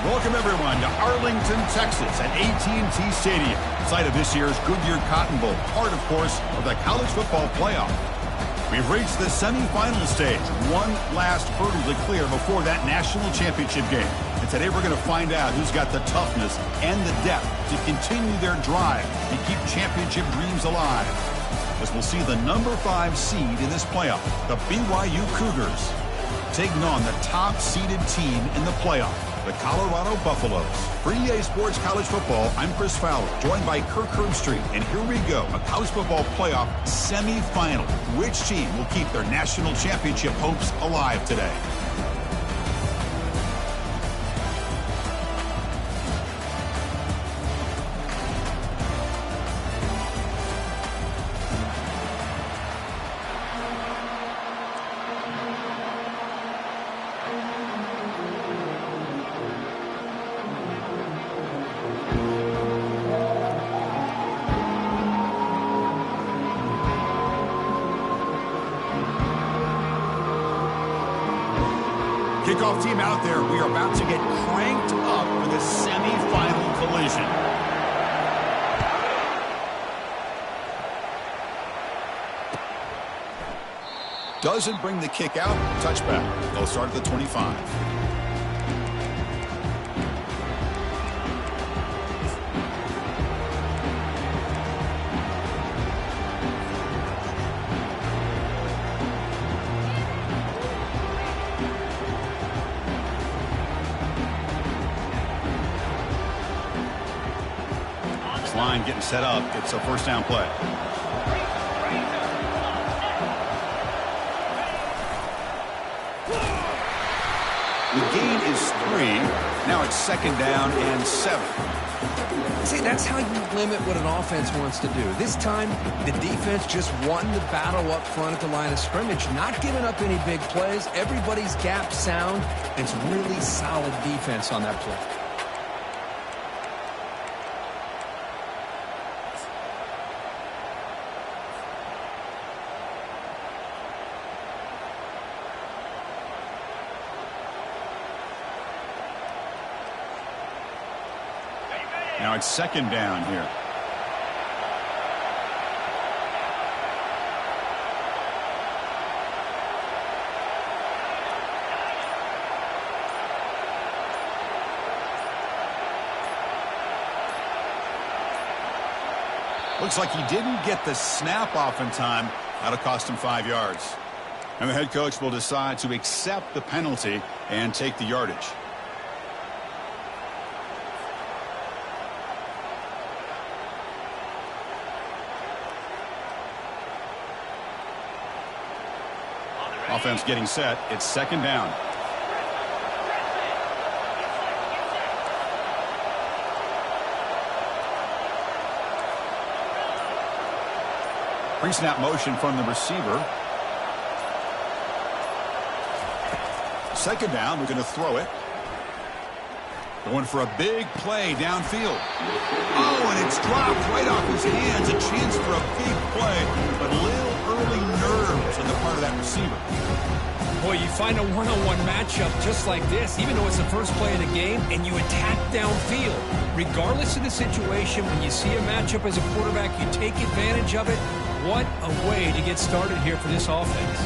Welcome, everyone, to Arlington, Texas at AT&T Stadium, site of this year's Goodyear Cotton Bowl, part, of course, of the college football playoff. We've reached the semifinal stage, one last hurdle to clear before that national championship game. And today we're going to find out who's got the toughness and the depth to continue their drive and keep championship dreams alive. As we'll see the number 5 seed in this playoff, the BYU Cougars, taking on the top-seeded team in the playoff, the Colorado Buffaloes. For EA Sports College Football, I'm Chris Fowler, joined by Kirk Herbstreit. And here we go, a college football playoff semifinal. Which team will keep their national championship hopes alive today? Kickoff team out there. We are about to get cranked up for the semifinal collision. Doesn't bring the kick out. Touchback. They'll start at the 25. Line getting set up. It's a first down play. The gain is 3. Now it's second down and 7. See, that's how you limit what an offense wants to do. This time, the defense just won the battle up front at the line of scrimmage, not giving up any big plays. Everybody's gap sound. It's really solid defense on that play. Now it's second down here. Looks like he didn't get the snap off in time. That'll cost him 5 yards. And the head coach will decide to accept the penalty and take the yardage. Offense getting set. It's second down. Pre-snap motion from the receiver. Second down. We're going to throw it. Going for a big play downfield. Oh, and it's dropped right off his hands. A chance for a big play, but a little early nerves on the part of that receiver. Boy, you find a one-on-one matchup just like this, even though it's the first play of the game, and you attack downfield. Regardless of the situation, when you see a matchup as a quarterback, you take advantage of it. What a way to get started here for this offense.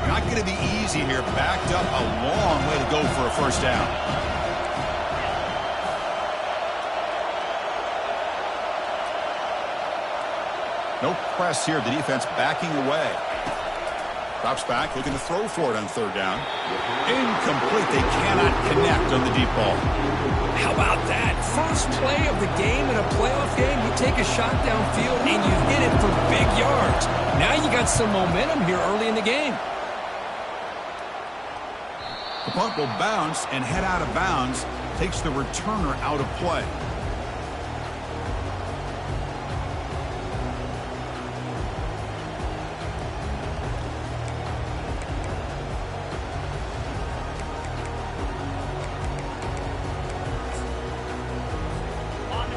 Not going to be easy here. Backed up a long way to go for a first down. No press here. The defense backing away. Drops back, looking to throw for it on third down. Incomplete. They cannot connect on the deep ball. How about that? First play of the game in a playoff game, you take a shot downfield and you hit it for big yards. Now you got some momentum here early in the game. The punt will bounce and head out of bounds. Takes the returner out of play.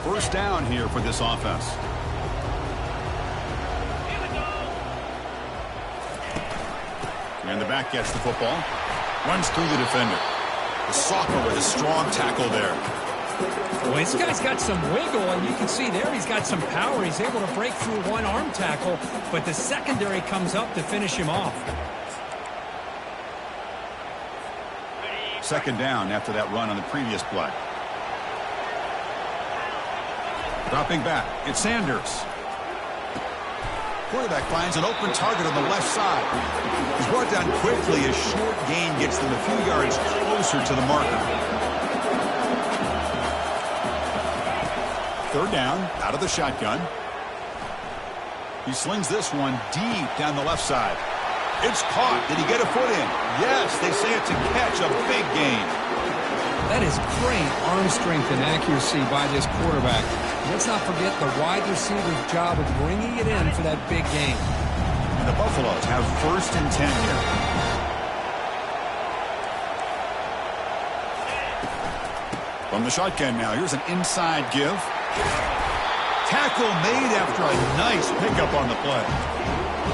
First down here for this offense. And the back gets the football. Runs through the defender. The sophomore with a strong tackle there. Well, this guy's got some wiggle, and you can see there he's got some power. He's able to break through one arm tackle, but the secondary comes up to finish him off. Second down after that run on the previous play. Dropping back, it's Sanders. Quarterback finds an open target on the left side. He's brought down quickly as short gain gets them a few yards closer to the marker. Third down, out of the shotgun. He slings this one deep down the left side. It's caught. Did he get a foot in? Yes, they say it's a catch, a big gain. That is great arm strength and accuracy by this quarterback. Let's not forget the wide receiver's job of bringing it in for that big gain. And the Buffaloes have 1st and 10 here. From the shotgun now, here's an inside give. Tackle made after a nice pickup on the play.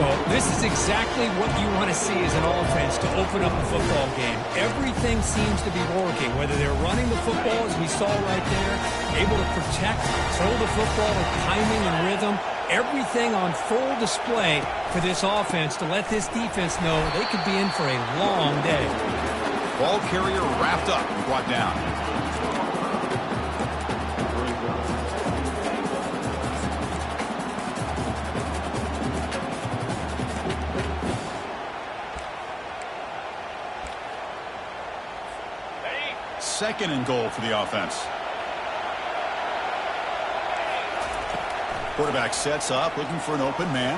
Well, this is exactly what you want to see as an offense to open up a football game. Everything seems to be working, whether they're running the football, as we saw right there, able to protect, throw the football with timing and rhythm, everything on full display for this offense to let this defense know they could be in for a long day. Ball carrier wrapped up and brought down. Second and goal for the offense. Quarterback sets up, looking for an open man.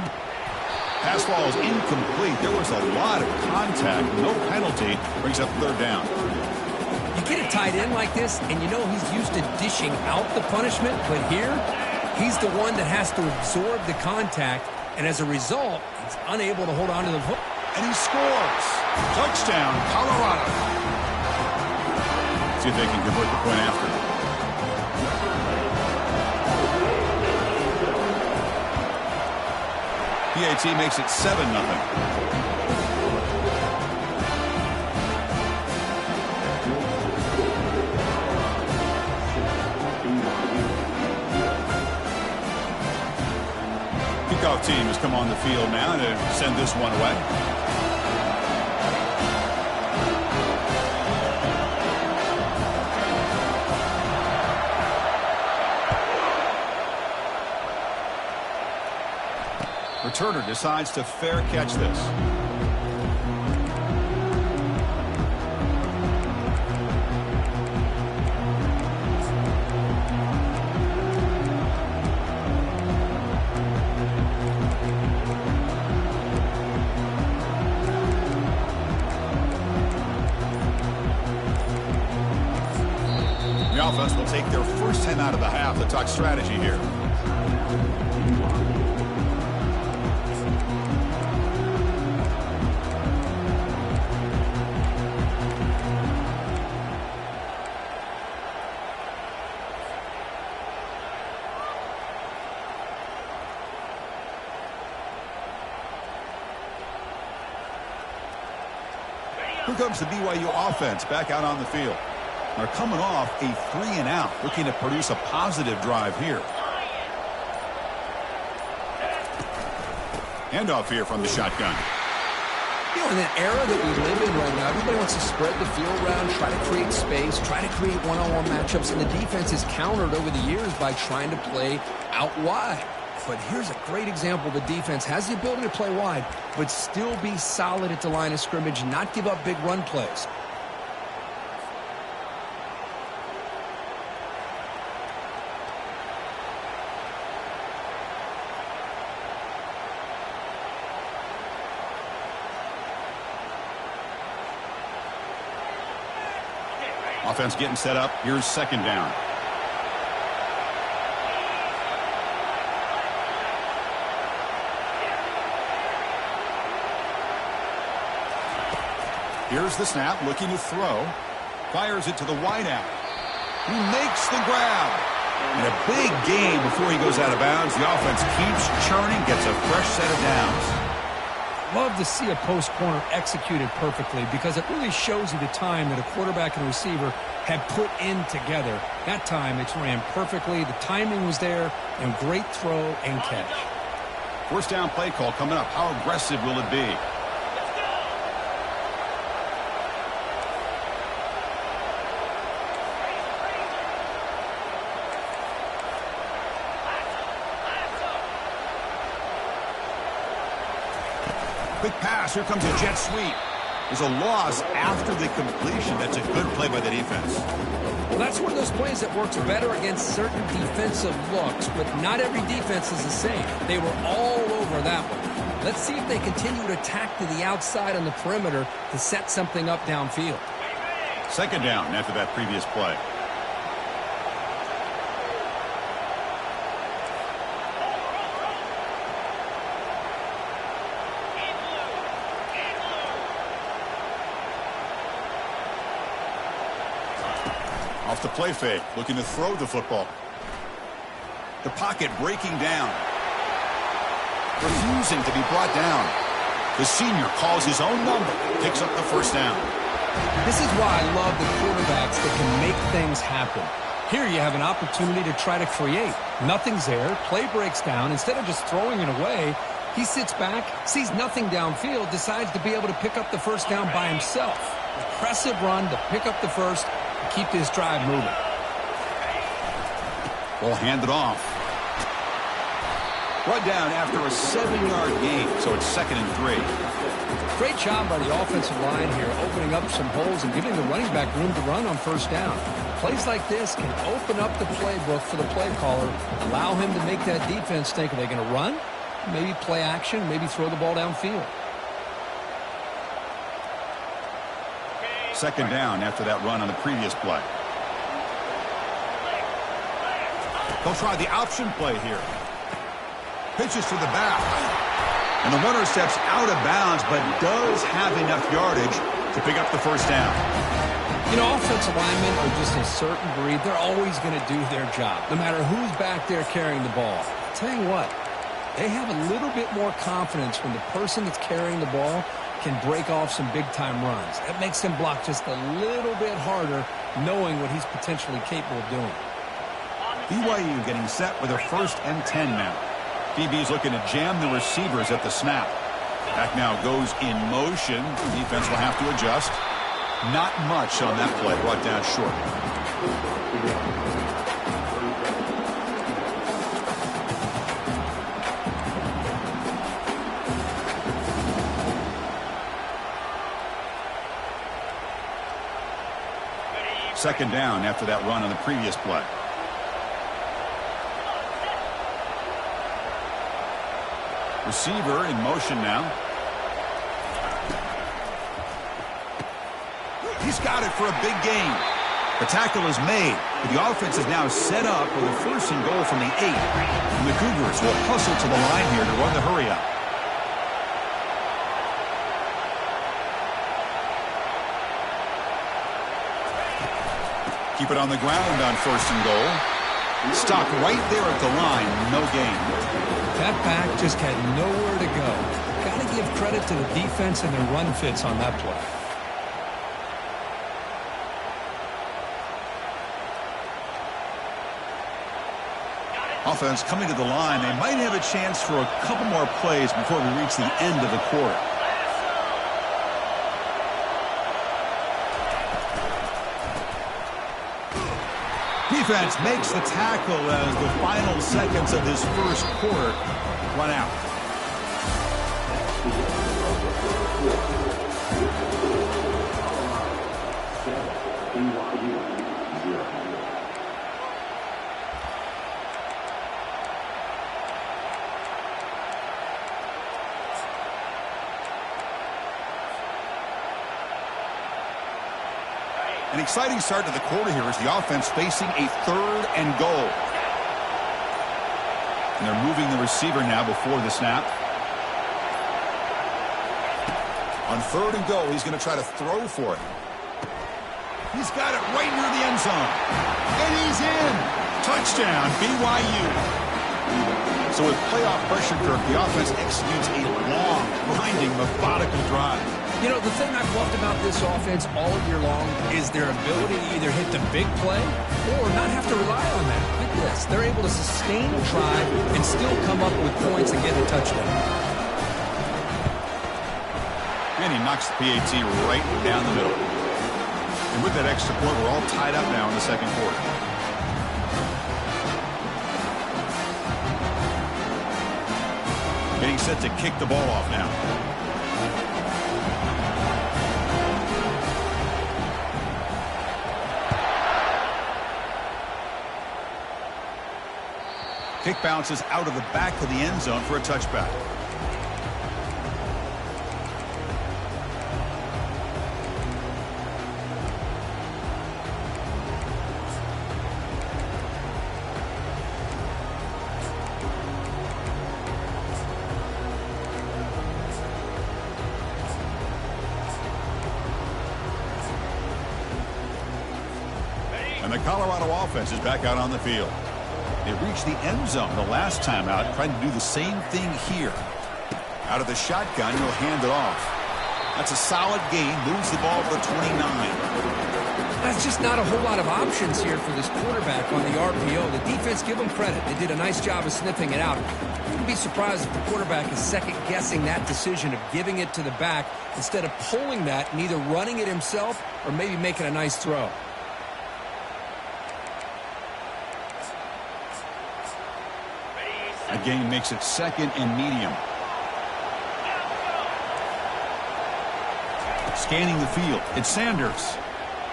Pass ball is incomplete. There was a lot of contact. No penalty. Brings up third down. You get a tight end like this, and you know he's used to dishing out the punishment, but here, he's the one that has to absorb the contact, and as a result, he's unable to hold on to the football. And he scores. Touchdown, Colorado. See if they can convert the point after. PAT makes it 7-0. Kickoff team has come on the field now to send this one away. Returner decides to fair catch this. The offense will take their first 10 out of the half to talk strategy here. Here comes the BYU offense back out on the field. They're coming off a 3-and-out, looking to produce a positive drive here. Handoff here from the shotgun. You know, in that era that we live in right now, everybody wants to spread the field around, try to create space, try to create one-on-one matchups, and the defense is countered over the years by trying to play out wide. But here's a great example. The defense has the ability to play wide, but still be solid at the line of scrimmage, not give up big run plays. Offense getting set up. Here's second down. Here's the snap, looking to throw. Fires it to the wideout. He makes the grab. And a big gain before he goes out of bounds. The offense keeps churning, gets a fresh set of downs. Love to see a post corner executed perfectly because it really shows you the time that a quarterback and a receiver had put in together. That time, it's ran perfectly. The timing was there, and great throw and catch. First down play call coming up. How aggressive will it be? Quick pass. Here comes a jet sweep. There's a loss after the completion. That's a good play by the defense. Well, that's one of those plays that works better against certain defensive looks, but not every defense is the same. They were all over that one. Let's see if they continue to attack to the outside on the perimeter to set something up downfield. Second down after that previous play. Off the play fake, looking to throw the football. The pocket breaking down. Refusing to be brought down. The senior calls his own number, picks up the first down. This is why I love the quarterbacks that can make things happen. Here you have an opportunity to try to create. Nothing's there, play breaks down. Instead of just throwing it away, he sits back, sees nothing downfield, decides to be able to pick up the first down by himself. Impressive run to pick up the first, keep this drive moving. Ball handed off. Brought down after a 7-yard gain, so it's 2nd and 3. Great job by the offensive line here, opening up some holes and giving the running back room to run on first down. Plays like this can open up the playbook for the play caller, allow him to make that defense think, are they going to run? Maybe play action, maybe throw the ball downfield. Second down after that run on the previous play. They'll try the option play here. Pitches to the back. And the runner steps out of bounds, but does have enough yardage to pick up the first down. You know, offensive linemen are just a certain breed. They're always going to do their job, no matter who's back there carrying the ball. I'll tell you what, they have a little bit more confidence when the person that's carrying the ball can break off some big-time runs. That makes him block just a little bit harder, knowing what he's potentially capable of doing. BYU getting set with a 1st and 10 now. DB's looking to jam the receivers at the snap. Back now goes in motion. Defense will have to adjust. Not much on that play. Brought down short. Second down after that run on the previous play. Receiver in motion now. He's got it for a big gain. The tackle is made, but the offense is now set up with a 1st and goal from the 8. And the Cougars will hustle to the line here to run the hurry up. Keep it on the ground on 1st and goal. Stopped right there at the line, no gain. That back just had nowhere to go. Got to give credit to the defense and their run fits on that play. Offense coming to the line. They might have a chance for a couple more plays before we reach the end of the quarter. Defense makes the tackle as the final seconds of this first quarter run out. An exciting start to the quarter here as the offense facing a 3rd and goal. And they're moving the receiver now before the snap. On 3rd and goal, he's going to try to throw for it. He's got it right near the end zone. And he's in. Touchdown, BYU. So with playoff pressure curve, the offense executes a long, grinding, methodical drive. You know, the thing I've loved about this offense all year long is their ability to either hit the big play or not have to rely on that. Like this. They're able to sustain a drive and still come up with points and get a touchdown. And he knocks the PAT right down the middle. And with that extra point, we're all tied up now in the second quarter. Getting set to kick the ball off now. Kick bounces out of the back of the end zone for a touchback. And the Colorado offense is back out on the field. They reached the end zone the last time out, trying to do the same thing here. Out of the shotgun, he'll hand it off. That's a solid gain, moves the ball to the 29. That's just not a whole lot of options here for this quarterback on the RPO. The defense, give them credit. They did a nice job of sniffing it out. I wouldn't be surprised if the quarterback is second-guessing that decision of giving it to the back instead of pulling that and either running it himself or maybe making a nice throw. A gain makes it second and medium. Scanning the field. It's Sanders.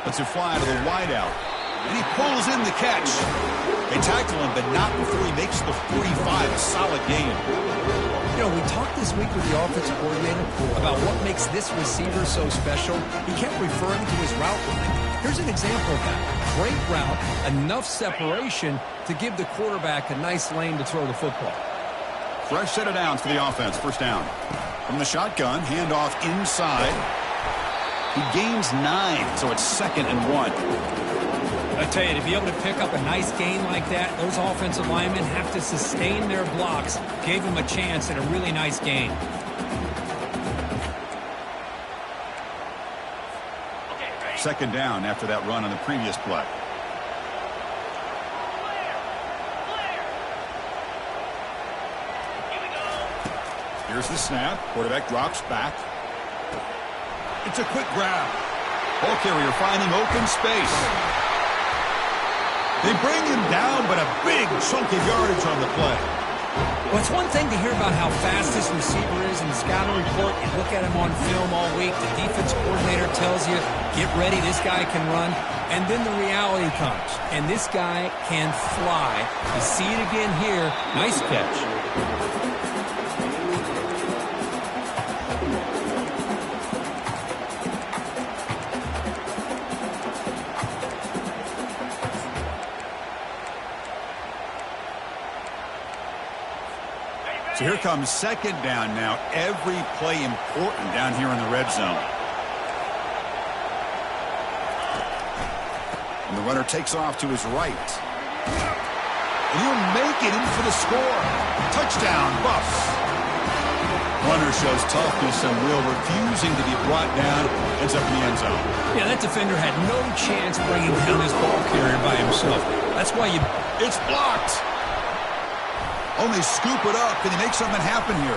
Lets it fly to the wideout. And he pulls in the catch. They tackle him, but not before he makes the 45. A solid gain. You know, we talked this week with the offensive coordinator about what makes this receiver so special. He kept referring to his route running. Here's an example of that. Great route, enough separation to give the quarterback a nice lane to throw the football. Fresh set of downs for the offense. First down. From the shotgun, handoff inside. He gains 9, so it's 2nd and 1. I tell you, to be able to pick up a nice gain like that, those offensive linemen have to sustain their blocks. Gave him a chance at a really nice gain. Second down after that run on the previous play. Here's the snap. Quarterback drops back. It's a quick grab. Ball carrier finding open space. They bring him down, but a big chunk of yardage on the play. Well, it's one thing to hear about how fast this receiver is in the scouting report. You look at him on film all week. The defense coordinator tells you, get ready, this guy can run. And then the reality comes, and this guy can fly. You see it again here. Nice catch. So here comes second down now. Every play important down here in the red zone. And the runner takes off to his right. And he'll make it in for the score. Touchdown, Buffs. Runner shows toughness and will, refusing to be brought down. Ends up in the end zone. Yeah, that defender had no chance bringing down this ball carrier by himself. That's why you... It's blocked. Oh, they scoop it up. Can he make something happen here?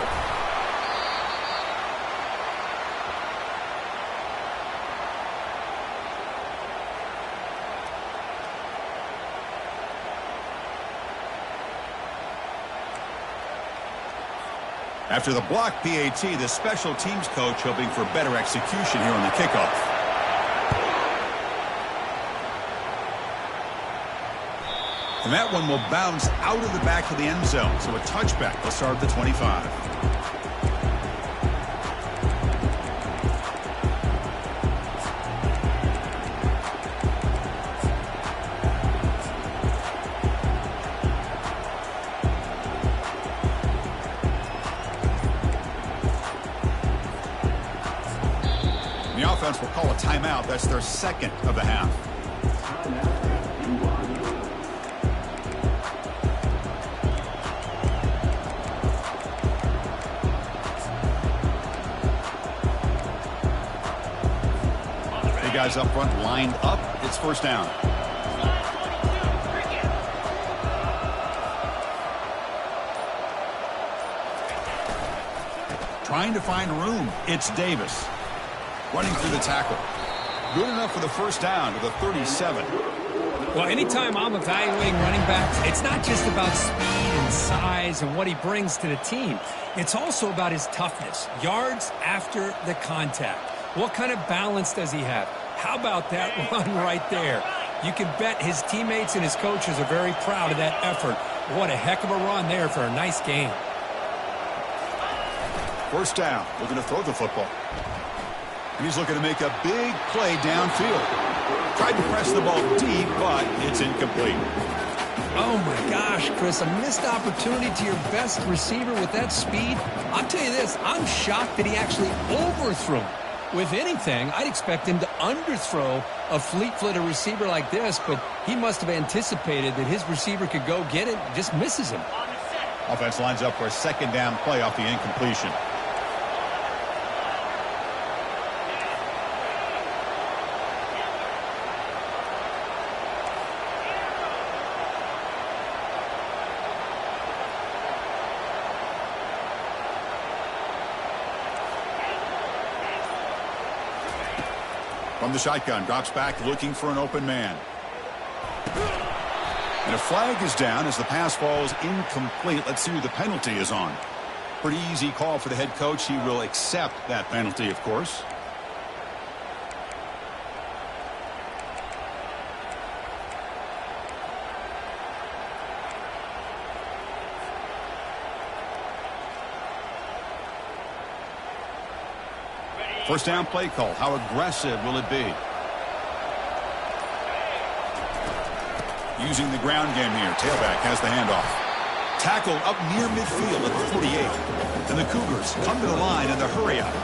After the block PAT, the special teams coach hoping for better execution here on the kickoff. And that one will bounce out of the back of the end zone. So a touchback. They'll start at the 25. And the offense will call a timeout. That's their second of the half. guys up front lined up. It's first down. Trying to find room. It's Davis. Running through the tackle. Good enough for the first down to the 37. Well, anytime I'm evaluating running backs, it's not just about speed and size and what he brings to the team. It's also about his toughness. Yards after the contact. What kind of balance does he have? How about that run right there? You can bet his teammates and his coaches are very proud of that effort. What a heck of a run there for a nice game. First down. Looking to throw the football. And he's looking to make a big play downfield. Tried to press the ball deep, but it's incomplete. Oh, my gosh, Chris, a missed opportunity to your best receiver with that speed. I'll tell you this, I'm shocked that he actually overthrew him. With anything, I'd expect him to underthrow a fleet-footed receiver like this, but he must have anticipated that his receiver could go get it and just misses him. Offense lines up for a second down play off the incompletion. From the shotgun, drops back looking for an open man. And a flag is down as the pass falls incomplete. Let's see who the penalty is on. Pretty easy call for the head coach. He will accept that penalty, of course. First down play call. How aggressive will it be? Using the ground game here. Tailback has the handoff. Tackle up near midfield at the 48. And the Cougars come to the line in the hurry up.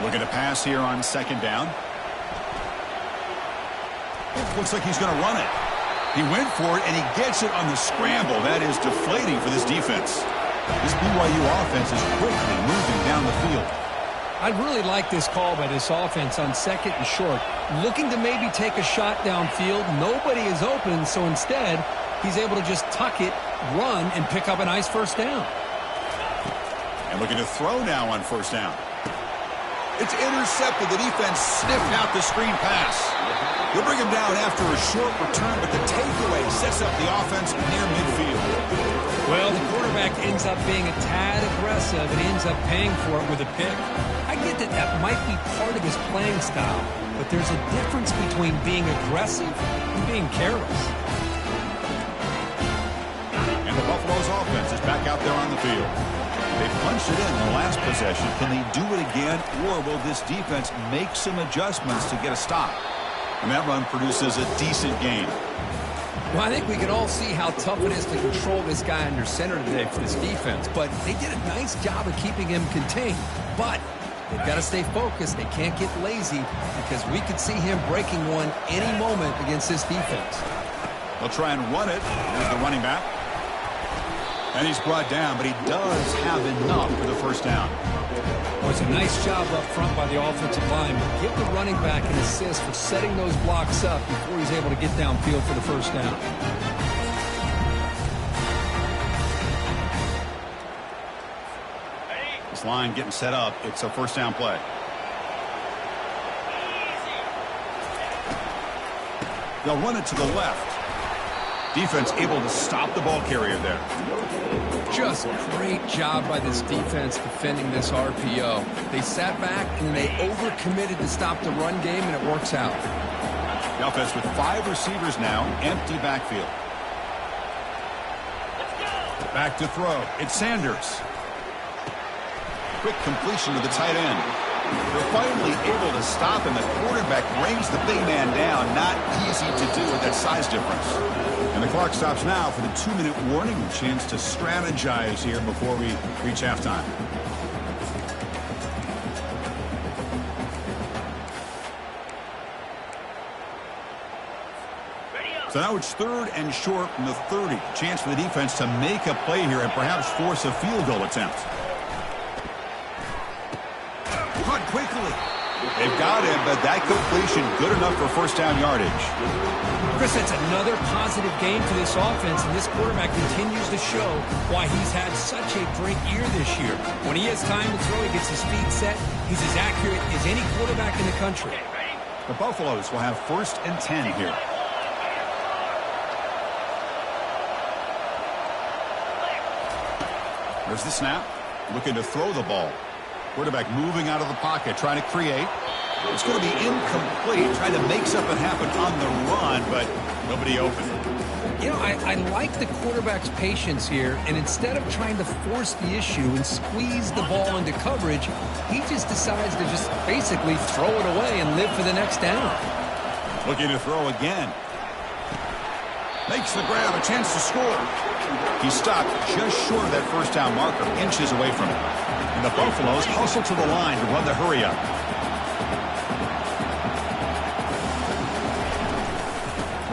Looking to pass here on second down. Looks like he's going to run it. He went for it, and he gets it on the scramble. That is deflating for this defense. This BYU offense is quickly moving down the field. I really like this call by this offense on second and short. Looking to maybe take a shot downfield. Nobody is open, so instead, he's able to just tuck it, run, and pick up a nice first down. And looking to throw now on first down. It's intercepted. The defense sniffed out the screen pass. They'll bring him down after a short return, but the takeaway sets up the offense near midfield. Well, the quarterback ends up being a tad aggressive and ends up paying for it with a pick. I get that that might be part of his playing style, but there's a difference between being aggressive and being careless. And the Buffalo's offense is back out there on the field. They punched it in the last possession. Can they do it again, or will this defense make some adjustments to get a stop? And that run produces a decent gain. Well, I think we can all see how tough it is to control this guy under center today for this defense. But they did a nice job of keeping him contained. But they've got to stay focused. They can't get lazy because we could see him breaking one any moment against this defense. They'll try and run it. Here's the running back. And he's brought down, but he does have enough for the first down. Well, it's a nice job up front by the offensive line. But give the running back an assist for setting those blocks up before he's able to get downfield for the first down. This line getting set up. It's a first down play. They'll run it to the left. Defense able to stop the ball carrier there. Just great job by this defense defending this RPO. They sat back and they overcommitted to stop the run game, and it works out. The offense with 5 receivers now, empty backfield. Back to throw. It's Sanders. Quick completion to the tight end. They're finally able to stop, and the quarterback brings the big man down. Not easy to do with that size difference. And the clock stops now for the 2-minute warning. A chance to strategize here before we reach halftime. So now it's 3rd and short from the 30. Chance for the defense to make a play here and perhaps force a field goal attempt. Caught quickly. They've got him, but that completion good enough for first down yardage. Chris, that's another positive game for this offense, and this quarterback continues to show why he's had such a great year this year. When he has time to throw, he gets his feet set. He's as accurate as any quarterback in the country. The Buffaloes will have 1st and 10 here. There's the snap. Looking to throw the ball. Quarterback moving out of the pocket, trying to create. It's going to be incomplete, trying to make something happen on the run, but nobody open. You know, I like the quarterback's patience here, and instead of trying to force the issue and squeeze the ball into coverage, he just decides to just basically throw it away and live for the next down. Looking to throw again. Makes the grab, a chance to score. He stopped just short of that first down marker, inches away from it. And the Buffaloes hustle to the line to run the hurry-up.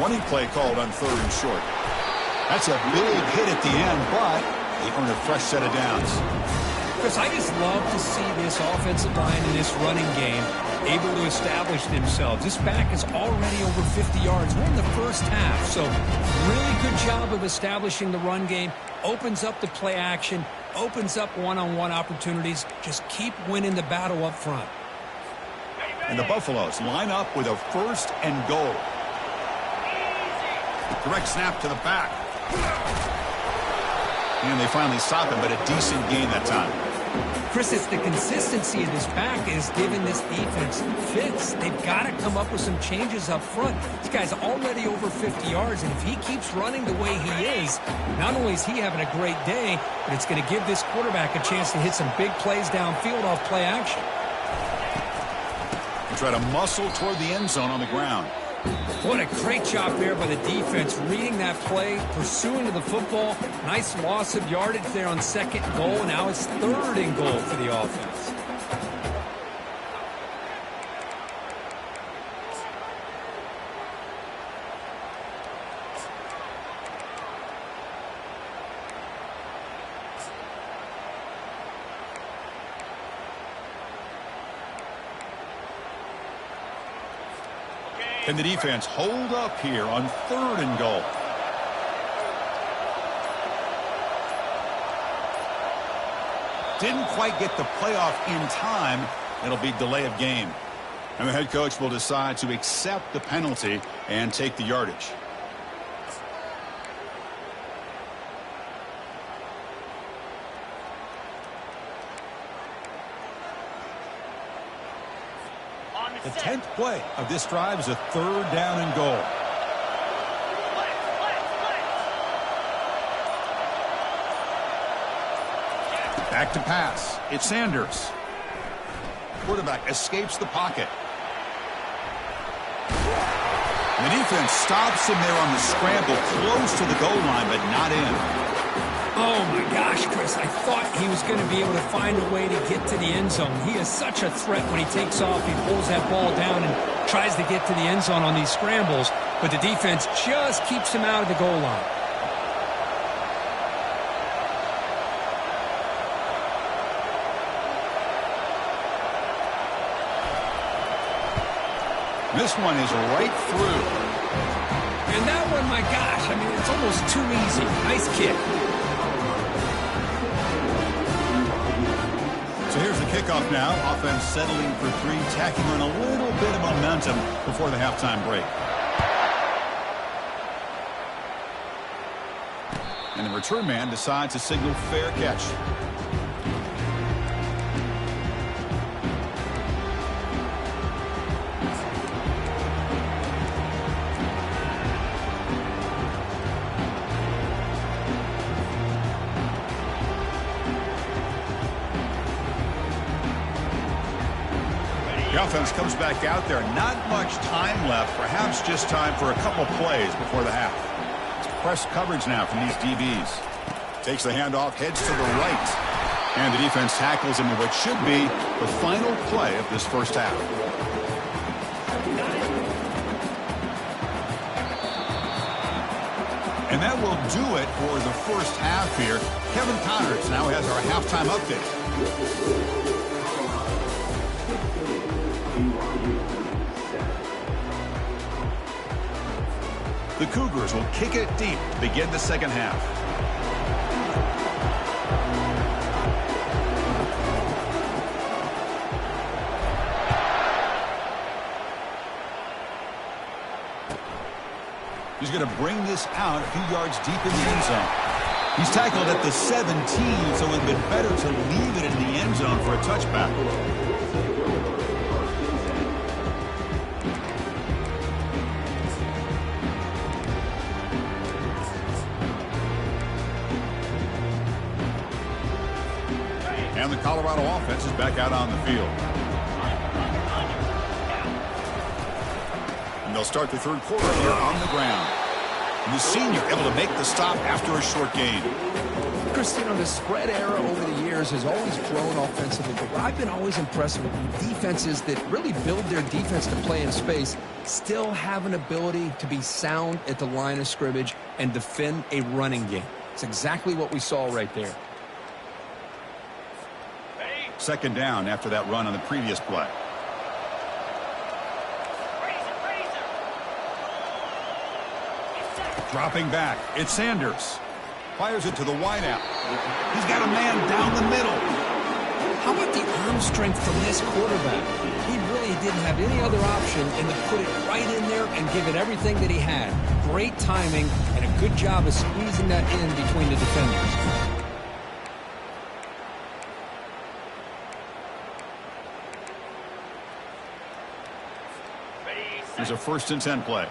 Running play called on 3rd and short. That's a big hit at the end, but they earn a fresh set of downs. Chris, I just love to see this offensive line in this running game able to establish themselves. This back is already over 50 yards. We're in the first half, so really good job of establishing the run game. Opens up the play action, opens up one-on-one opportunities. Just keep winning the battle up front. And the Buffaloes line up with a 1st and goal. Direct snap to the back. And they finally stop him, but a decent gain that time. Chris, it's the consistency of this back is giving this defense fits. They've got to come up with some changes up front. This guy's already over 50 yards, and if he keeps running the way he is, not only is he having a great day, but it's going to give this quarterback a chance to hit some big plays downfield off play action. And try to muscle toward the end zone on the ground. What a great job there by the defense, reading that play, pursuing to the football. Nice loss of yardage there on 2nd and goal. Now it's 3rd and goal for the offense. Can the defense hold up here on 3rd and goal? Didn't quite get the playoff in time. It'll be delay of game. And the head coach will decide to accept the penalty and take the yardage. The 10th play of this drive is a 3rd down and goal. Back to pass. It's Sanders. Quarterback escapes the pocket. And the defense stops him there on the scramble, close to the goal line, but not in. Oh, my gosh, Chris. I thought he was going to be able to find a way to get to the end zone. He is such a threat when he takes off. He pulls that ball down and tries to get to the end zone on these scrambles, but the defense just keeps him out of the goal line. This one is right through. And that one, my gosh, I mean, it's almost too easy. Nice kick. So here's the kickoff now. Offense settling for 3, tacking on a little bit of momentum before the halftime break. And the return man decides to signal fair catch. The offense comes back out there. Not much time left. Perhaps just time for a couple plays before the half. It's press coverage now from these DBs. Takes the handoff, heads to the right. And the defense tackles him in what should be the final play of this first half. And that will do it for the first half here. Kevin Connors now has our halftime update. The Cougars will kick it deep to begin the second half. He's going to bring this out a few yards deep in the end zone. He's tackled at the 17, so it would have been better to leave it in the end zone for a touchback. And the Colorado offense is back out on the field. And they'll start the third quarter here on the ground. And the senior able to make the stop after a short gain. Chris, you know, the spread era over the years has always grown offensively, but what I've been always impressed with defenses that really build their defense to play in space still have an ability to be sound at the line of scrimmage and defend a running game. It's exactly what we saw right there. Second down after that run on the previous play. Dropping back, it's Sanders. Fires it to the wideout. He's got a man down the middle. How about the arm strength from this quarterback? He really didn't have any other option and to put it right in there and give it everything that he had. Great timing and a good job of squeezing that in between the defenders. Here's a 1st and 10 play.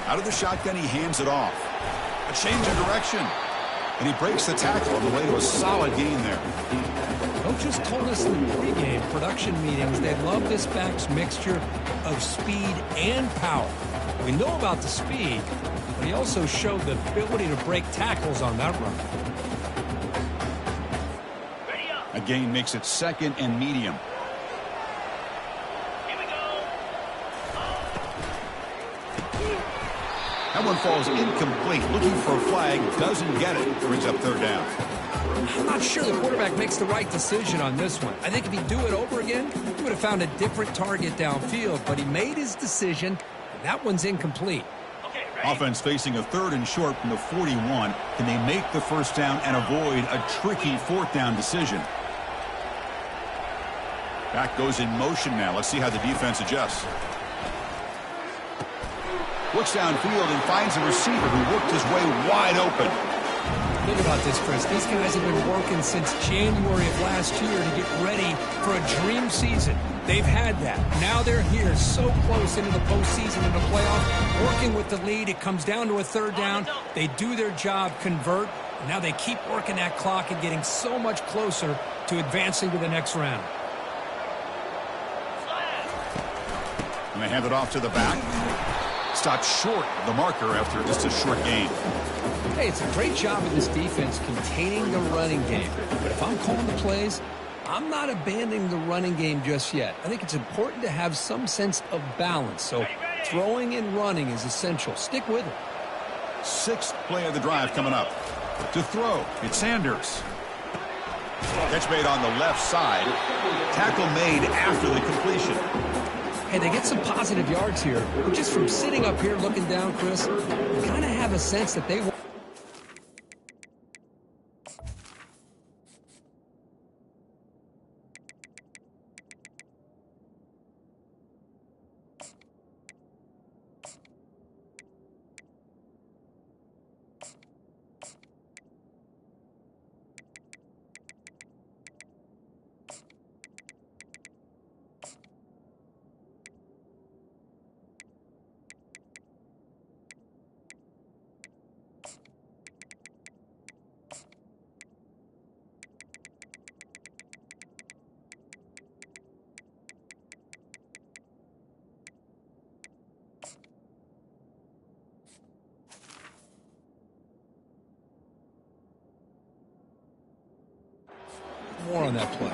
Out of the shotgun, he hands it off. A change of direction. And he breaks the tackle on the way to a solid gain there. Coaches told us in the pregame production meetings they love this back's mixture of speed and power. We know about the speed, but he also showed the ability to break tackles on that run. A gain makes it 2nd and medium. That one falls incomplete. Looking for a flag. Doesn't get it. Brings up 3rd down. I'm not sure the quarterback makes the right decision on this one. I think if he'd do it over again, he would have found a different target downfield. But he made his decision, and that one's incomplete. Offense facing a 3rd and short from the 41. Can they make the 1st down and avoid a tricky 4th down decision? Back goes in motion now. Let's see how the defense adjusts. Looks downfield and finds a receiver who worked his way wide open. Think about this, Chris. These guys have been working since January of last year to get ready for a dream season. They've had that. Now they're here so close into the postseason and the playoff, working with the lead. It comes down to a 3rd down. They do their job, convert. And now they keep working that clock and getting so much closer to advancing to the next round. And they hand it off to the back. Stopped short of the marker after just a short gain. Hey, it's a great job of this defense containing the running game. But if I'm calling the plays, I'm not abandoning the running game just yet. I think it's important to have some sense of balance. So throwing and running is essential. Stick with it. 6th play of the drive coming up. To throw, it's Sanders. Catch made on the left side. Tackle made after the completion. Hey, they get some positive yards here. But just from sitting up here looking down, Chris, you kind of have a sense that they want. More on that play.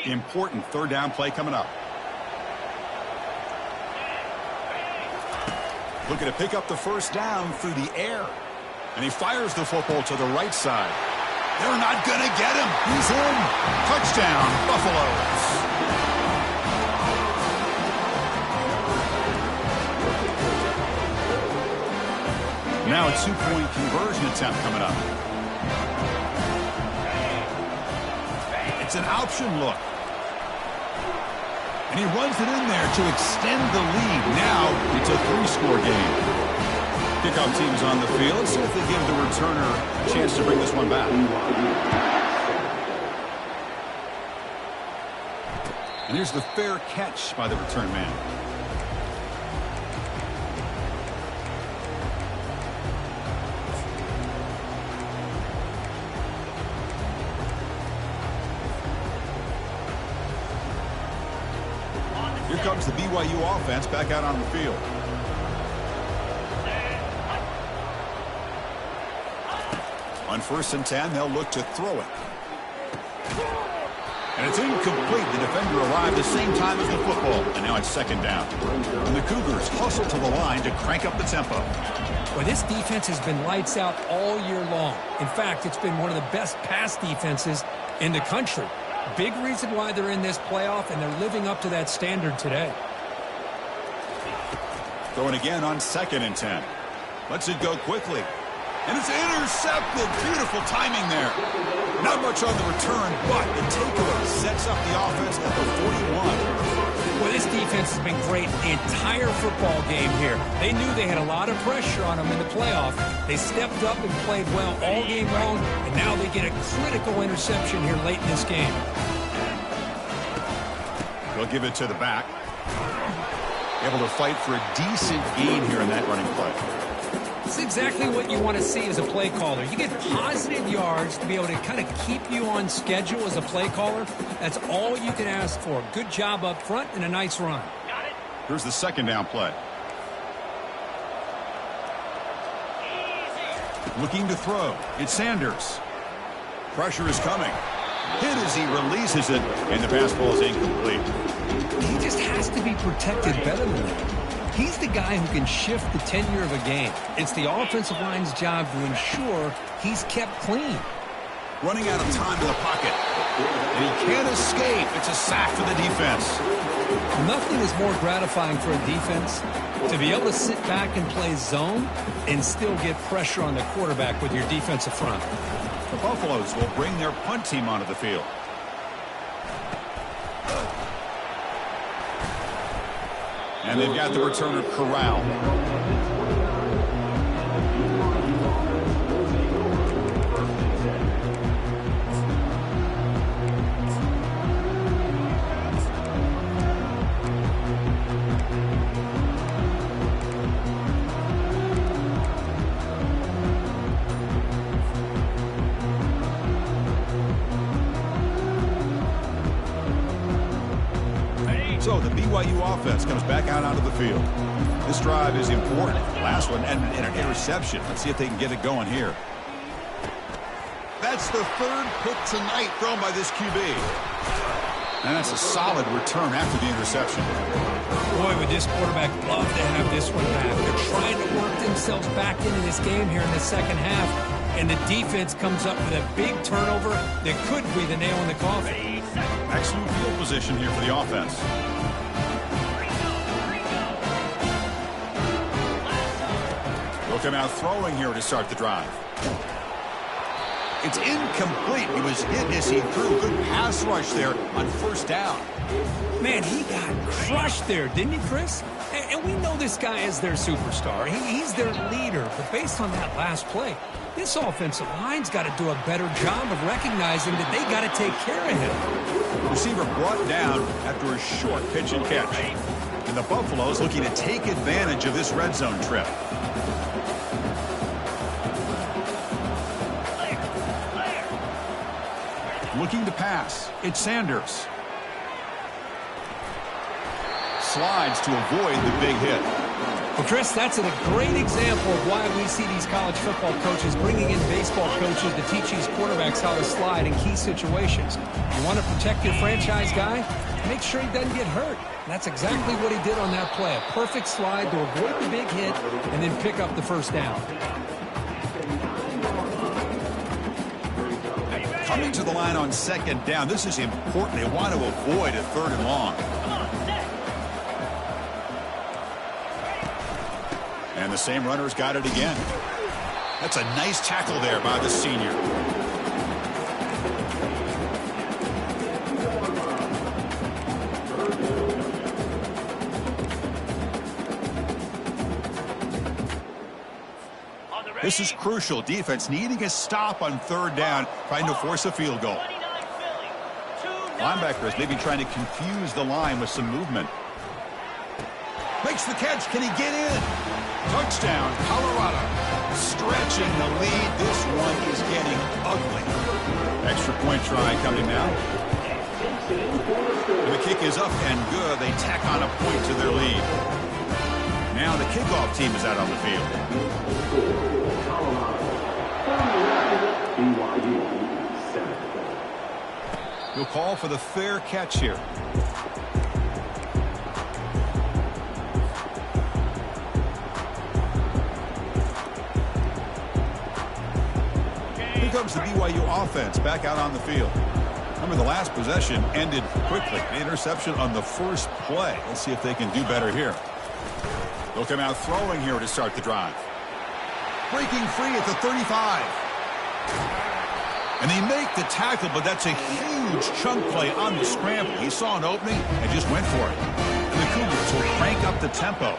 Important third down play coming up. Looking to pick up the first down through the air. And he fires the football to the right side. They're not going to get him. He's in. Touchdown, Buffaloes. Now a two-point conversion attempt coming up. It's an option look. And he runs it in there to extend the lead. Now it's a 3-score game. Kickoff team's on the field. See if they give the returner a chance to bring this one back. And here's the fair catch by the return man. Here comes the BYU offense back out on the field. On 1st and 10, they'll look to throw it. And it's incomplete. The defender arrived the same time as the football. And now it's 2nd down. And the Cougars hustle to the line to crank up the tempo. Well, this defense has been lights out all year long. In fact, it's been one of the best pass defenses in the country. Big reason why they're in this playoff, and they're living up to that standard today. Going again on 2nd and 10. Lets it go quickly. And it's intercepted. Beautiful timing there. Not much on the return, but the takeaway sets up the offense at the 41. Well, this defense has been great the entire football game here. They knew they had a lot of pressure on them in the playoff. They stepped up and played well all game long, and now they get a critical interception here late in this game. They'll give it to the back. Able to fight for a decent gain here in that running play. This is exactly what you want to see as a play caller. You get positive yards to be able to kind of keep you on schedule as a play caller. That's all you can ask for. Good job up front and a nice run. Here's the 2nd down play. Looking to throw. It's Sanders. Pressure is coming. Hit as he releases it, and the pass ball is incomplete. He just has to be protected better than that. He's the guy who can shift the tenure of a game. It's the offensive line's job to ensure he's kept clean. Running out of time in the pocket. And he can't escape. It's a sack for the defense. Nothing is more gratifying for a defense to be able to sit back and play zone and still get pressure on the quarterback with your defensive front. The Buffaloes will bring their punt team onto the field. And they've got the returner corralled. So the BYU offense comes back out onto the field. This drive is important. Last one and an interception. Let's see if they can get it going here. That's the 3rd pick tonight thrown by this QB. And that's a solid return after the interception. Boy, would this quarterback love to have this one back. They're trying to work themselves back into this game here in the 2nd half. And the defense comes up with a big turnover that could be the nail in the coffin. Excellent field position here for the offense. They'll come out throwing here to start the drive. It's incomplete. He was hit as he threw. Good pass rush there on 1st down. Man, he got crushed there, didn't he, Chris? And we know this guy is their superstar. He's their leader. But based on that last play, this offensive line's got to do a better job of recognizing that they got to take care of him. Receiver brought down after a short pitch and catch. And the Buffaloes looking to take advantage of this red zone trip. Looking to pass. It's Sanders. Slides to avoid the big hit. Well, Chris, that's a great example of why we see these college football coaches bringing in baseball coaches to teach these quarterbacks how to slide in key situations. You want to protect your franchise guy? Make sure he doesn't get hurt. And that's exactly what he did on that play. A perfect slide to avoid the big hit and then pick up the first down. Coming to the line on second down. This is important. They want to avoid a 3rd and long. And the same runner's got it again. That's a nice tackle there by the senior. This is crucial. Defense needing a stop on 3rd down, trying to force a field goal. Linebacker is maybe trying to confuse the line with some movement. Makes the catch. Can he get in? Touchdown, Colorado. Stretching the lead. This one is getting ugly. Extra point try coming now. And the kick is up and good. They tack on a point to their lead. Now the kickoff team is out on the field. He'll call for the fair catch here. Here comes the BYU offense back out on the field. Remember, the last possession ended quickly. The interception on the first play. Let's see if they can do better here. They'll come out throwing here to start the drive. Breaking free at the 35. And they make the tackle, but that's a huge chunk play on the scramble. He saw an opening and just went for it. And the Cougars will crank up the tempo.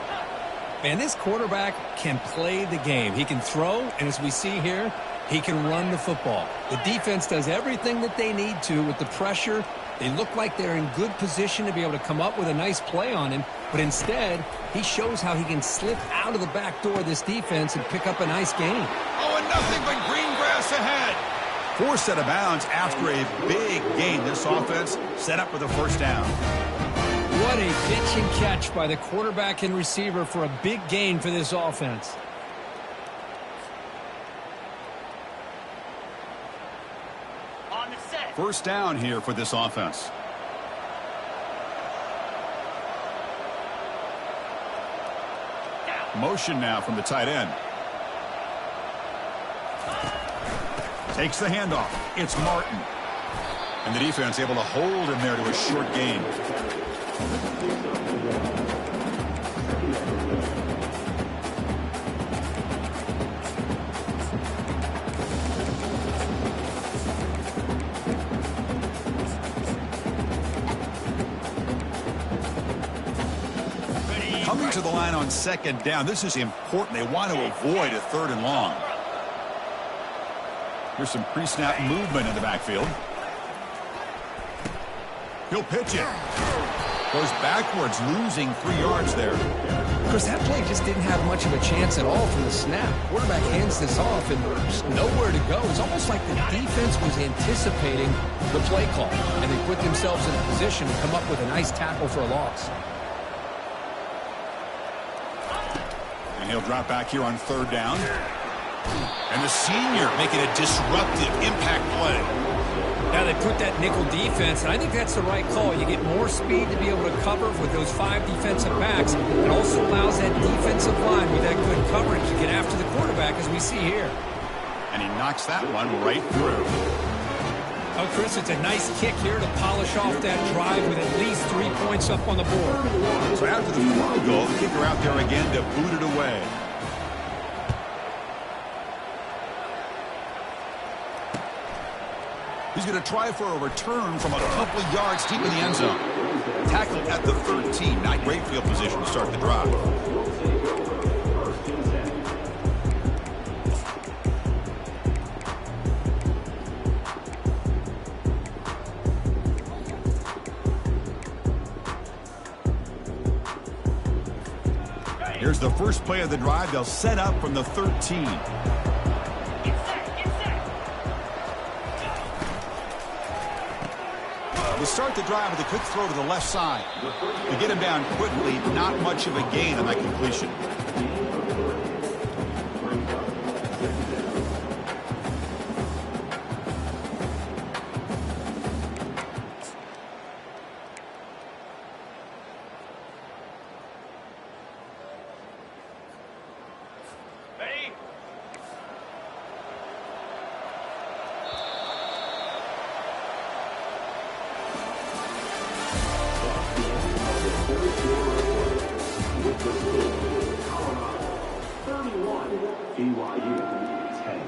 Man, this quarterback can play the game. He can throw, and as we see here, he can run the football. The defense does everything that they need to with the pressure. They look like they're in good position to be able to come up with a nice play on him, but instead, he shows how he can slip out of the back door of this defense and pick up a nice gain. Oh, and nothing but green grass ahead. 4 set of bounds after a big gain. This offense set up with a first down. What a pitch and catch by the quarterback and receiver for a big gain for this offense. First down here for this offense. Motion now from the tight end. Takes the handoff. It's Martin. And the defense able to hold him there to a short gain. Coming to the line on second down. This is important. They want to avoid a 3rd and long. Here's some pre-snap movement in the backfield. He'll pitch it. Goes backwards, losing 3 yards there. Chris, that play just didn't have much of a chance at all from the snap. Quarterback hands this off and there's nowhere to go. It's almost like the defense was anticipating the play call, and they put themselves in a position to come up with a nice tackle for a loss. And he'll drop back here on 3rd down. And the senior making a disruptive impact play. Now they put that nickel defense, and I think that's the right call. You get more speed to be able to cover with those 5 defensive backs. It also allows that defensive line with that good coverage to get after the quarterback, as we see here. And he knocks that one right through. Oh, Chris, it's a nice kick here to polish off that drive with at least 3 points up on the board. So after the field goal, the kicker out there again to boot it away. He's going to try for a return from a couple of yards deep in the end zone. Tackled at the 13. Not great field position to start the drive. Here's the first play of the drive. They'll set up from the 13. They start the drive with a quick throw to the left side. To get him down quickly, not much of a gain on that completion. The score, Colorado 31, BYU 10.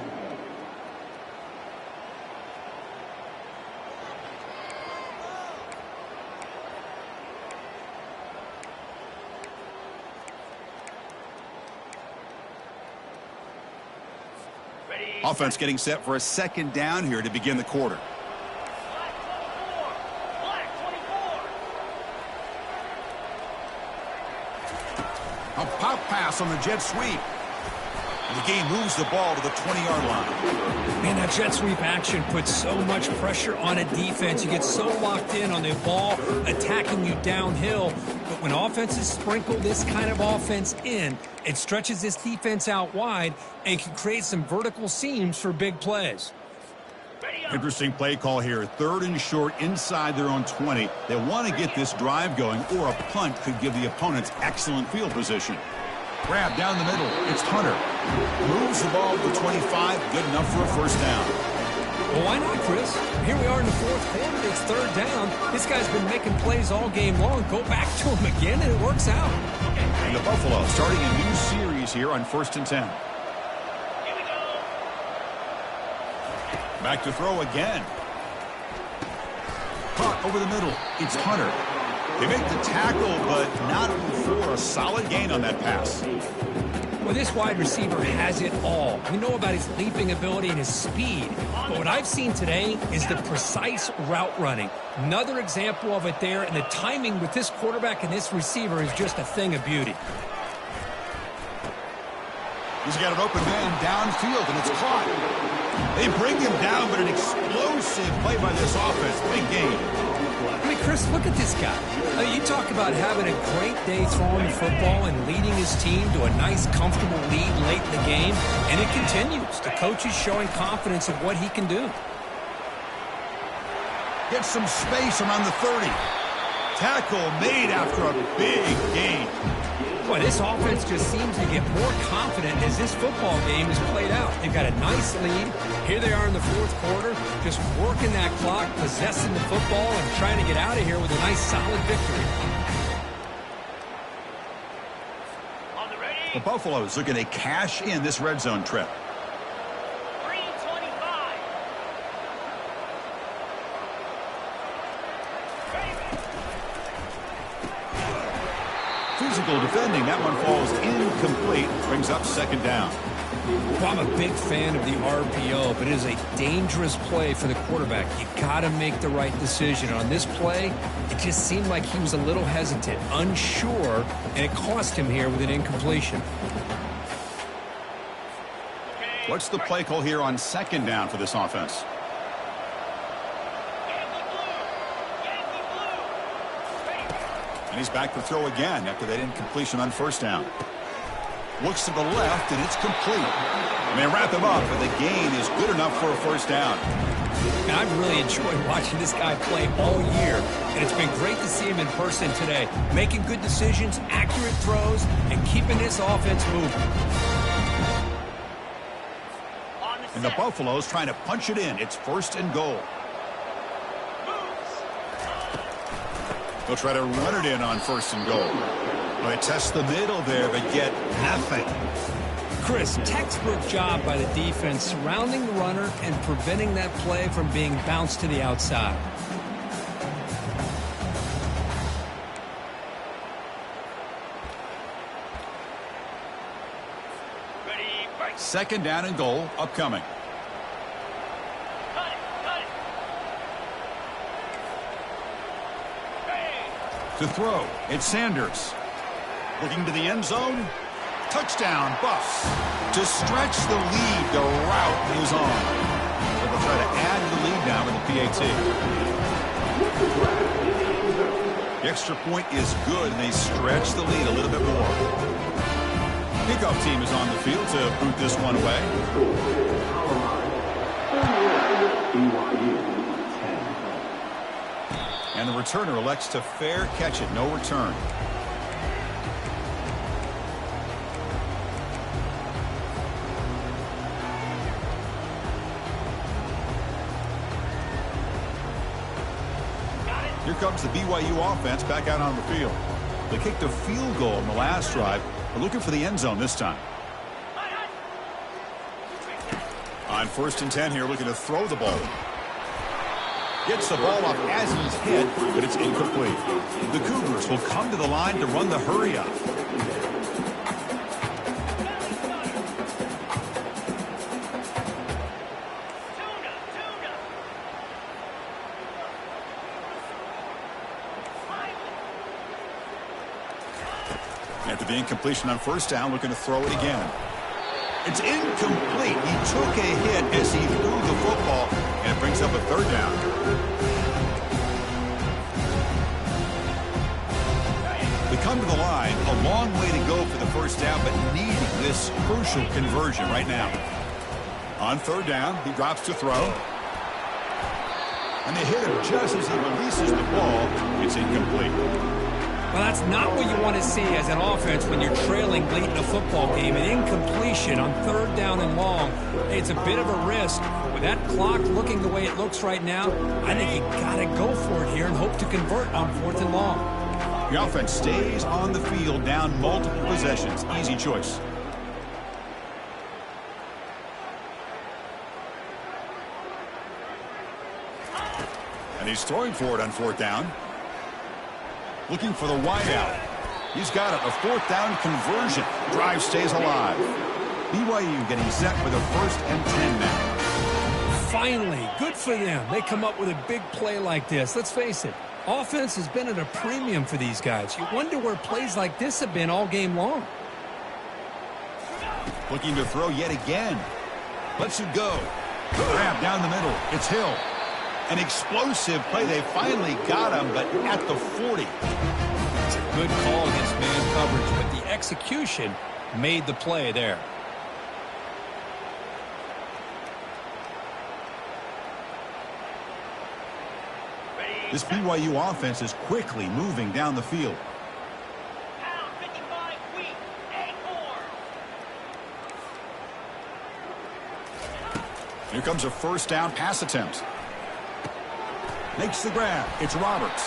Offense getting set for a second down here to begin the quarter. A pop pass on the jet sweep. And the game moves the ball to the 20-yard line. Man, that jet sweep action puts so much pressure on a defense. You get so locked in on the ball attacking you downhill. But when offenses sprinkle this kind of offense in, it stretches this defense out wide and can create some vertical seams for big plays. Interesting play call here. 3rd and short inside their own 20. They want to get this drive going, or a punt could give the opponents excellent field position. Grab down the middle. It's Hunter. Moves the ball to the 25. Good enough for a first down. Well, why not, Chris? Here we are in the 4th quarter. It's 3rd down. This guy's been making plays all game long. Go back to him again, and it works out. And the Buffalo starting a new series here on 1st and 10. Back to throw again. Caught over the middle. It's Hunter. They make the tackle, but not before a solid gain on that pass. Well, this wide receiver has it all. We know about his leaping ability and his speed. But what I've seen today is the precise route running. Another example of it there, and the timing with this quarterback and this receiver is just a thing of beauty. He's got an open man downfield, and it's caught. They bring him down, but an explosive play by this offense. Big game. I mean, Chris, look at this guy. You talk about having a great day throwing the football and leading his team to a nice, comfortable lead late in the game, and it continues. The coach is showing confidence of what he can do. Gets some space around the 30. Tackle made after a big gain. Boy, this offense just seems to get more confident as this football game is played out. They've got a nice lead. Here they are in the 4th quarter, just working that clock, possessing the football, and trying to get out of here with a nice, solid victory. The Buffaloes looking to cash in this red zone trip. Physical defending. That one falls incomplete. Brings up 2nd down. Well, I'm a big fan of the RPO, but it is a dangerous play for the quarterback. You got to make the right decision. On this play, it just seemed like he was a little hesitant, unsure, and it cost him here with an incompletion. What's the play call here on 2nd down for this offense? And he's back to throw again after that incompletion on 1st down. Looks to the left, and it's complete. And they wrap him up, but the gain is good enough for a 1st down. And I've really enjoyed watching this guy play all year. And it's been great to see him in person today. Making good decisions, accurate throws, and keeping this offense moving. And the Buffaloes trying to punch it in. It's 1st and goal. They'll try to run it in on 1st and goal. They test the middle there, but get nothing. Chris, textbook job by the defense surrounding the runner and preventing that play from being bounced to the outside. Ready, 2nd down and goal upcoming. To throw, it's Sanders. Looking to the end zone. Touchdown, Buffs. To stretch the lead, the route is on. So they'll try to add to the lead now with the PAT. The extra point is good, and they stretch the lead a little bit more. Kickoff team is on the field to boot this one away. And the returner elects to fair catch it. No return. Here comes the BYU offense back out on the field. They kicked a field goal in the last drive. They're looking for the end zone this time. On 1st and 10 here, looking to throw the ball. Gets the ball off as he's hit, but it's incomplete. The Cougars will come to the line to run the hurry up. After the incompletion on 1st down, looking to throw it again. It's incomplete. He took a hit as he threw the football, and it brings up a 3rd down. They come to the line, a long way to go for the 1st down, but needing this crucial conversion right now. On 3rd down, he drops to throw. And they hit him just as he releases the ball. It's incomplete. Well, that's not what you want to see as an offense when you're trailing late in a football game. An incompletion on 3rd down and long. It's a bit of a risk. With that clock looking the way it looks right now, I think you got to go for it here and hope to convert on 4th and long. The offense stays on the field, down multiple possessions. Easy choice. And he's throwing for it on 4th down. Looking for the wideout. He's got it. A 4th down conversion. Drive stays alive. BYU getting set for the 1st and 10 now. Finally, good for them. They come up with a big play like this. Let's face it, offense has been at a premium for these guys. You wonder where plays like this have been all game long. Looking to throw yet again. Lets it go. Grab down the middle. It's Hill. An explosive play. They finally got him, but at the 40. It's a good call against man coverage, but the execution made the play there. This BYU offense is quickly moving down the field. Here comes a 1st down pass attempt. Makes the grab. It's Roberts.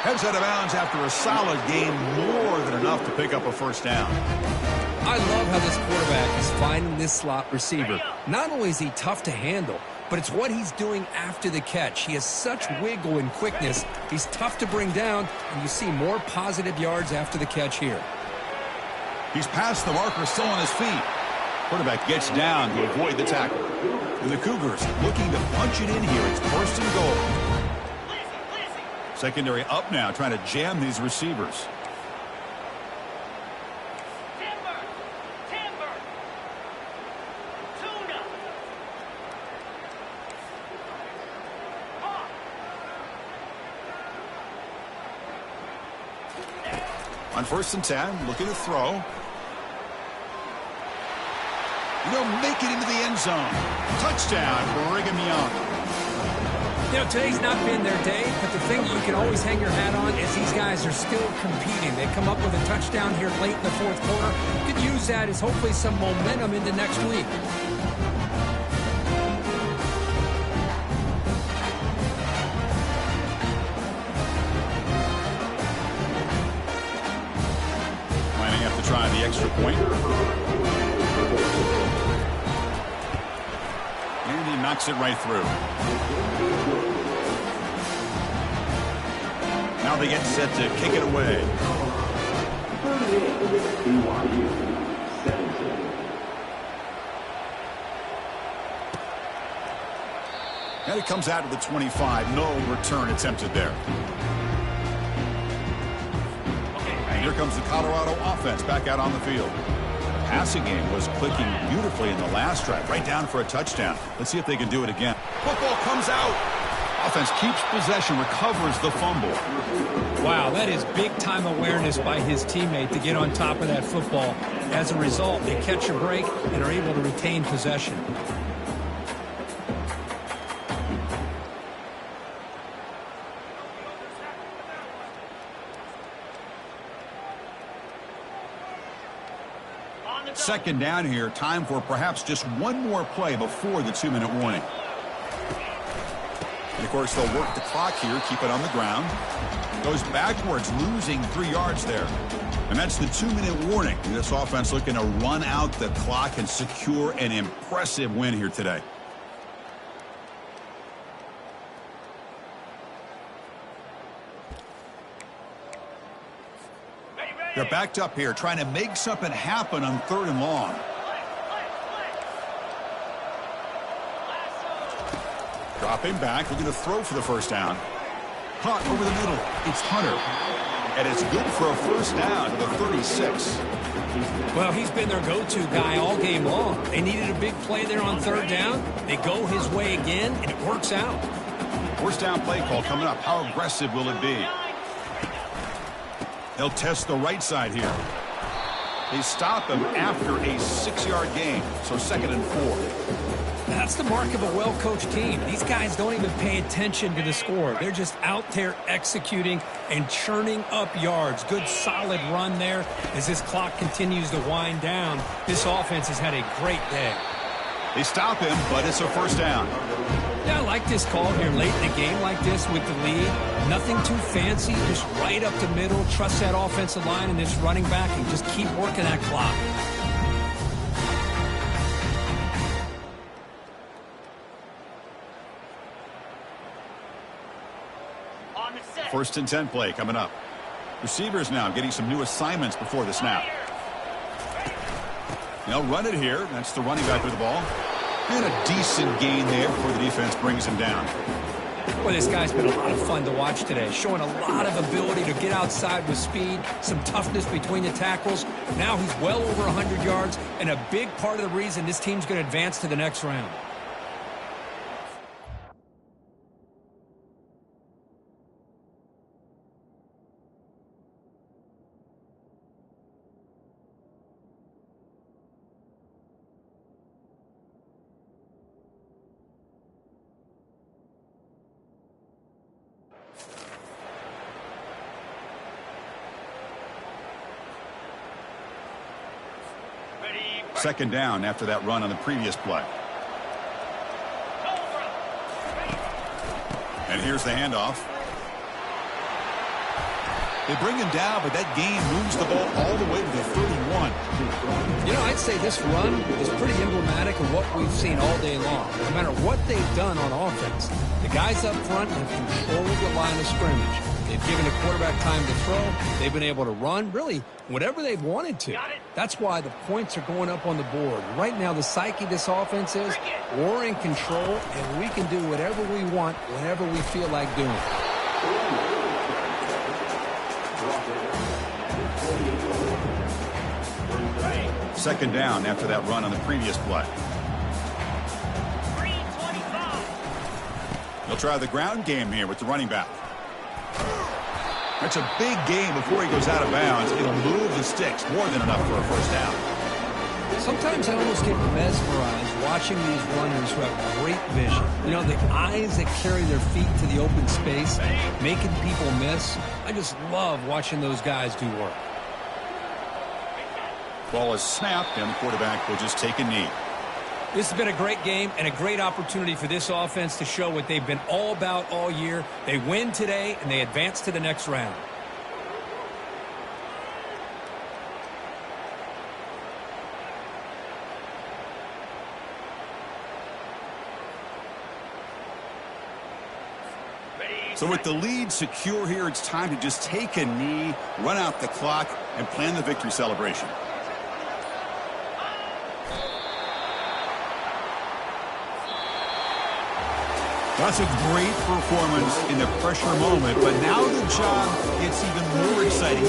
Heads out of bounds after a solid game, more than enough to pick up a 1st down. I love how this quarterback is finding this slot receiver. Not only is he tough to handle, but it's what he's doing after the catch. He has such wiggle and quickness. He's tough to bring down, and you see more positive yards after the catch here. He's past the marker, still on his feet. Quarterback gets down to avoid the tackle. And the Cougars looking to punch it in here. It's 1st and goal. Secondary up now, trying to jam these receivers. On 1st and 10, looking to throw. He'll make it into the end zone. Touchdown, Brigham Young. You know, today's not been their day, but the thing you can always hang your hat on is these guys are still competing. They come up with a touchdown here late in the 4th quarter. You could use that as hopefully some momentum into next week. Lining up to try the extra point. And he knocks it right through. Now they get set to kick it away. And it comes out to the 25. No return attempted there. And here comes the Colorado offense back out on the field. The passing game was clicking beautifully in the last drive, right down for a touchdown. Let's see if they can do it again. Football comes out. Offense keeps possession, recovers the fumble. Wow, that is big-time awareness by his teammate to get on top of that football. As a result, they catch a break and are able to retain possession. Second down here, time for perhaps just one more play before the 2-minute warning. And Of course, they'll work the clock here, keep it on the ground. Goes backwards, losing 3 yards there. And that's the 2-minute warning. This offense looking to run out the clock and secure an impressive win here today. They're backed up here, trying to make something happen on 3rd and long. Dropping back, looking to throw for the first down. Caught over the middle. It's Hunter. And it's good for a first down to the 36. Well, he's been their go-to guy all game long. They needed a big play there on 3rd down. They go his way again, and it works out. First down play call coming up. How aggressive will it be? They'll test the right side here. They stop him after a 6-yard gain, so 2nd and 4. That's the mark of a well-coached team. These guys don't even pay attention to the score. They're just out there executing and churning up yards. Good, solid run there as this clock continues to wind down. This offense has had a great day. They stop him, but it's a first down. Yeah, I like this call here late in the game like this with the lead. Nothing too fancy, just right up the middle. Trust that offensive line and this running back and just keep working that clock. First and 10 play coming up. Receivers now getting some new assignments before the snap. They'll run it here. That's the running back with the ball. And a decent gain there before the defense brings him down. Boy, this guy's been a lot of fun to watch today. Showing a lot of ability to get outside with speed, some toughness between the tackles. Now he's well over 100 yards, and a big part of the reason this team's going to advance to the next round. Second down after that run on the previous play. And here's the handoff. They bring him down, but that gain moves the ball all the way to the 31. You know, I'd say this run is pretty emblematic of what we've seen all day long. No matter what they've done on offense, the guys up front have controlled the line of scrimmage. They've given the quarterback time to throw. They've been able to run, really, whatever they've wanted to. That's why the points are going up on the board. Right now, the psyche of this offense is we're in control, and we can do whatever we want whenever we feel like doing it. Second down after that run on the previous play. They'll try the ground game here with the running back. That's a big gain before he goes out of bounds. It'll move the sticks more than enough for a first down. Sometimes I almost get mesmerized watching these runners who have great vision. You know, the eyes that carry their feet to the open space, making people miss. I just love watching those guys do work. Ball is snapped, and the quarterback will just take a knee. This has been a great game and a great opportunity for this offense to show what they've been all about all year. They win today, and they advance to the next round. So with the lead secure here, it's time to just take a knee, run out the clock, and plan the victory celebration. That's a great performance in the pressure moment, but now the job gets even more exciting.